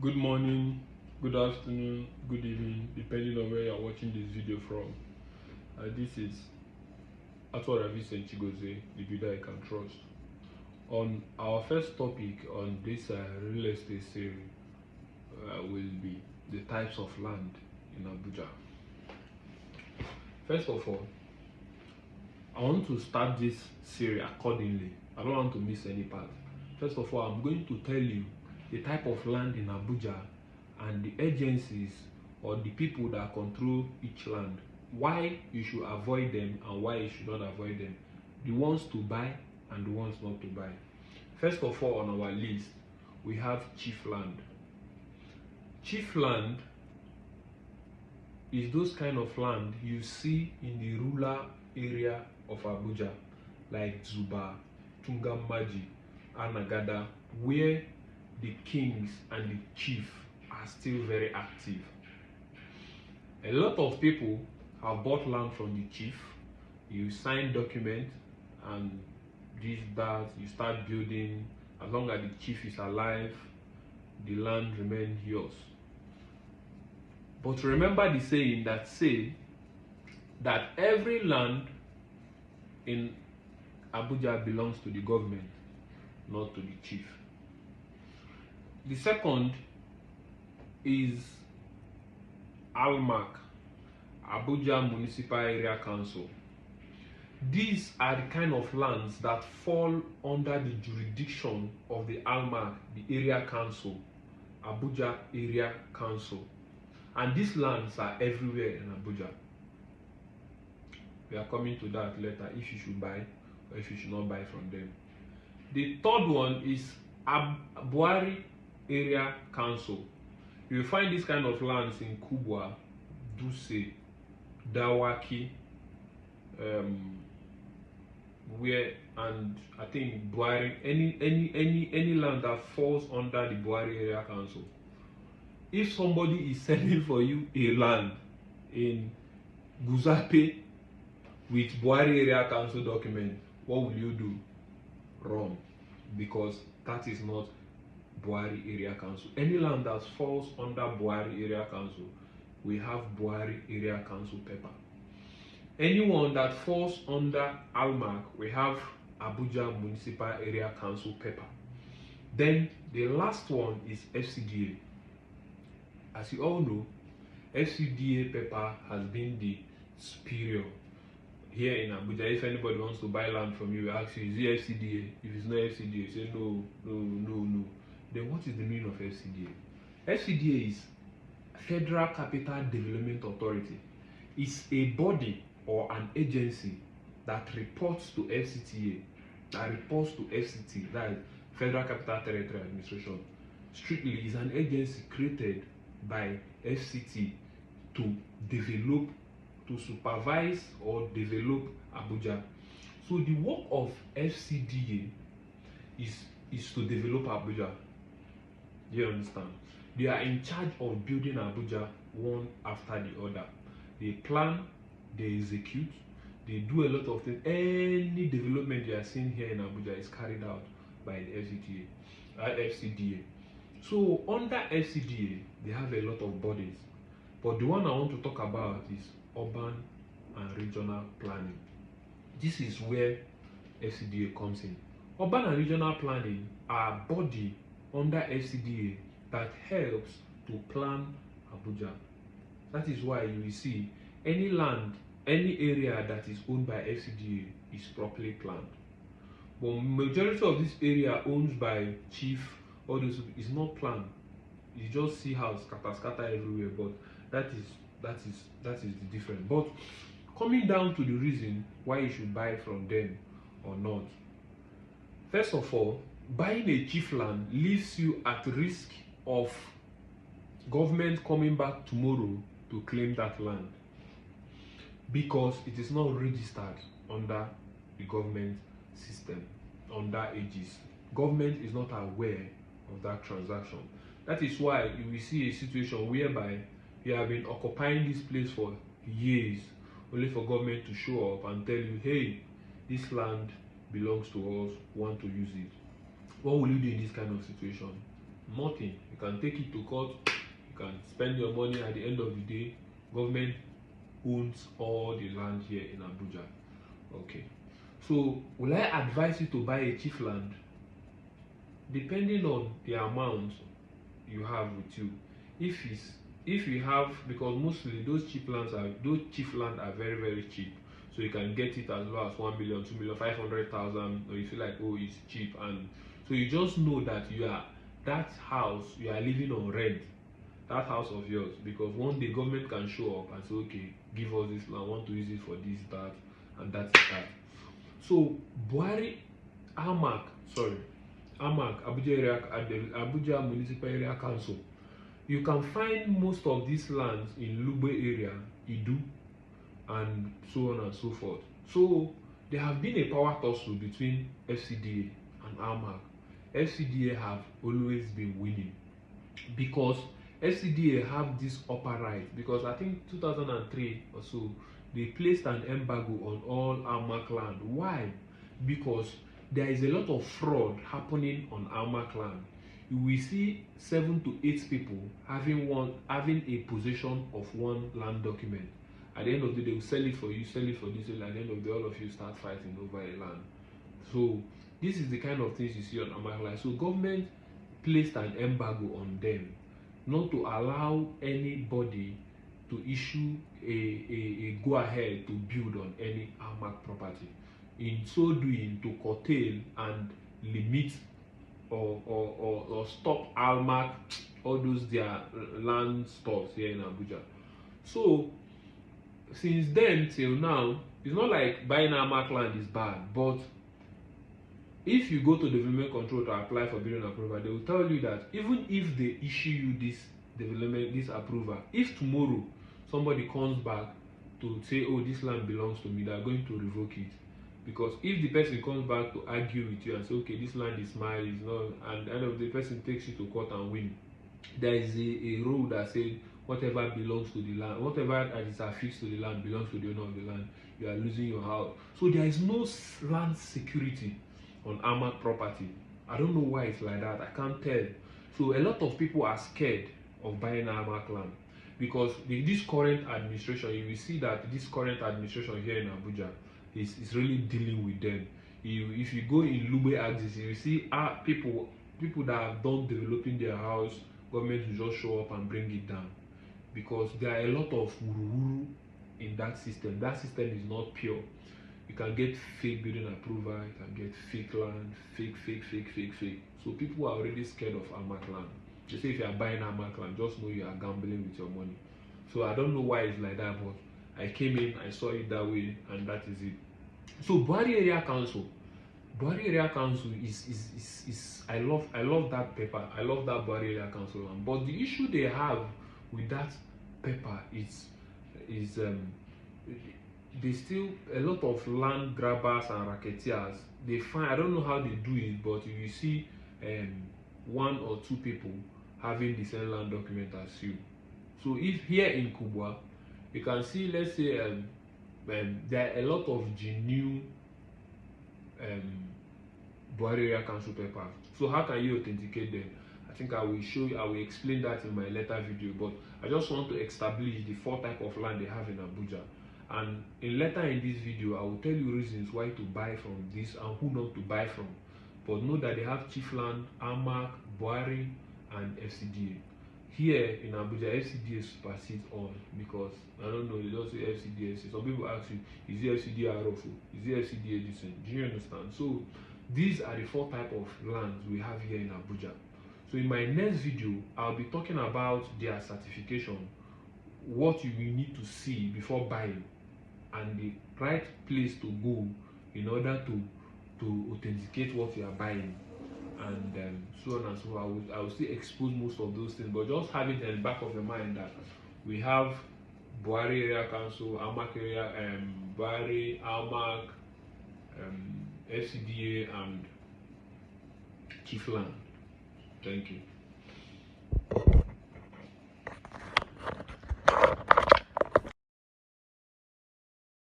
Good morning, good afternoon, good evening, depending on where you're watching this video from. This is Atwaravi Senchigoze, the builder I can trust. On our first topic on this real estate series will be the types of land in Abuja. First of all, I want to start this series accordingly. I don't want to miss any part. First of all, I'm going to tell you the type of land in Abuja and the agencies or the people that control each land, why you should avoid them and why you should not avoid them, the ones to buy and the ones not to buy. First of all, on our list, we have chief land. Chief land is those kind of land you see in the rural area of Abuja, like Zuba, Tungamaji, Anagada, where the kings and the chief are still very active. A lot of people have bought land from the chief. You sign document and that you start building. As long as the chief is alive, the land remains yours. But remember the saying that say that every land in Abuja belongs to the government, not to the chief. The second is ALMAC, Abuja Municipal Area Council. These are the kind of lands that fall under the jurisdiction of the ALMAC, the Area Council, Abuja Area Council. And these lands are everywhere in Abuja. We are coming to that later, if you should buy or if you should not buy from them. The third one is Buhari Area Council. You will find this kind of lands in Kubwa, Duse, Dawaki, where, and I think Buhari, any land that falls under the Buhari Area Council. If somebody is selling for you a land in Guzape with Buhari Area Council document, what will you do? Run, because that is not Buhari Area Council. Any land that falls under Buhari Area Council, we have Buhari Area Council paper. Anyone that falls under ALMAC, we have Abuja Municipal Area Council paper. Then the last one is FCDA. As you all know, FCDA paper has been the superior here in Abuja. If anybody wants to buy land from you, ask you, is it FCDA? If it's not FCDA, say no. Then what is the meaning of FCDA? FCDA is Federal Capital Development Authority. It's a body or an agency that reports to FCTA, that reports to FCT, that is Federal Capital Territory Administration. Strictly, is an agency created by FCT to develop, to supervise or develop Abuja. So the work of FCDA is to develop Abuja. Do you understand? They are in charge of building Abuja one after the other. They plan, they execute, they do a lot of things. Any development you are seeing here in Abuja is carried out by the FCDA. So under FCDA, they have a lot of bodies. But the one I want to talk about is urban and regional planning. This is where FCDA comes in. Urban and regional planning are a body under FCDA that helps to plan Abuja. That is why you will see any land, any area that is owned by FCDA is properly planned. But majority of this area owned by chief, all those is not planned. You just see how scatter everywhere. But that is the difference. But coming down to the reason why you should buy from them or not. First of all, buying a chief land leaves you at risk of government coming back tomorrow to claim that land, because it is not registered under the government system, under aegis. Government is not aware of that transaction. That is why you will see a situation whereby you have been occupying this place for years, only for government to show up and tell you, hey, this land belongs to us, want to use it. What will you do in this kind of situation? Nothing. You can take it to court, you can spend your money. At the end of the day, government owns all the land here in Abuja. Okay. So will I advise you to buy a chief land? Depending on the amount you have with you. If you have, because mostly those chief land are very, very cheap. So you can get it as low as 1 million, 2 million, 500,000, or you feel like, oh, it's cheap. And so you just know that that house you are living on rent, that house of yours, because one day government can show up and say, okay, give us this land, I want to use it for this, that, and that's that. So Abuja Abuja Municipal Area Council, you can find most of these lands in Lugbe area, Idu, and so on and so forth. So there have been a power tussle between FCDA and AMAC. FCDA have always been winning because FCDA have this upper right, because I think 2003 or so they placed an embargo on all AMAC land. Why? Because there is a lot of fraud happening on AMAC land. You will see 7 to 8 people having a possession of one land document. At the end of the day, they will sell it for you, sell it for this, and at the end of the day, all of you start fighting over a land. So this is the kind of things you see on AMAC land. So government placed an embargo on them, not to allow anybody to issue a go ahead to build on any AMAC property. In so doing, to curtail and limit or stop AMAC, all those their land stocks here in Abuja. So since then till now, it's not like buying AMAC land is bad, but if you go to development control to apply for building approval, they will tell you that even if they issue you this approval, if tomorrow somebody comes back to say, oh, this land belongs to me, they are going to revoke it. Because if the person comes back to argue with you and say, okay, this land is mine, it's not, and the end of the person takes you to court and win, there is a rule that says whatever belongs to the land, whatever that is affixed to the land belongs to the owner of the land. You are losing your house. So there is no land security on AMAC property. I don't know why it's like that. I can't tell. So a lot of people are scared of buying AMAC land because this current administration, you will see that this current administration here in Abuja is really dealing with them. If you go in Lugbe axis, you will see people that have done developing their house, government will just show up and bring it down, because there are a lot of wuru in that system. That system is not pure. You can get fake building approval, you can get fake land, fake. So people are already scared of AMAC land. They say if you are buying AMAC land, just know you are gambling with your money. So I don't know why it's like that, but I came in, I saw it that way, and that is it. So Buhari Area Council is I love that paper. I love that Buhari Area Council. But the issue they have with that paper is they still, a lot of land grabbers and racketeers, they find, I don't know how they do it, but you will see 1 or 2 people having the same land document as you. So if here in Kubwa, you can see, let's say there are a lot of genuine Buhari Area Council papers. So how can you authenticate them? I think I will explain that in my later video, but I just want to establish the 4 types of land they have in Abuja. And in this video, I will tell you reasons why to buy from this and who not to buy from. But know that they have chief land, AMAC, Buhari, and FCDA. Here in Abuja, FCDA supersedes all, because I don't know, they just say FCDA. Some people ask you, is the FCDA ROFO? Is the FCDA decent? Do you understand? So these are the 4 types of lands we have here in Abuja. So in my next video, I'll be talking about their certification, what you will need to see before buying, and the right place to go in order to authenticate what you are buying, and so on and so on. I will still expose most of those things, but just have it in the back of your mind that we have Buhari Area Council, AMAC area, Buhari, AMAC, FCDA, and Chief Land. Thank you.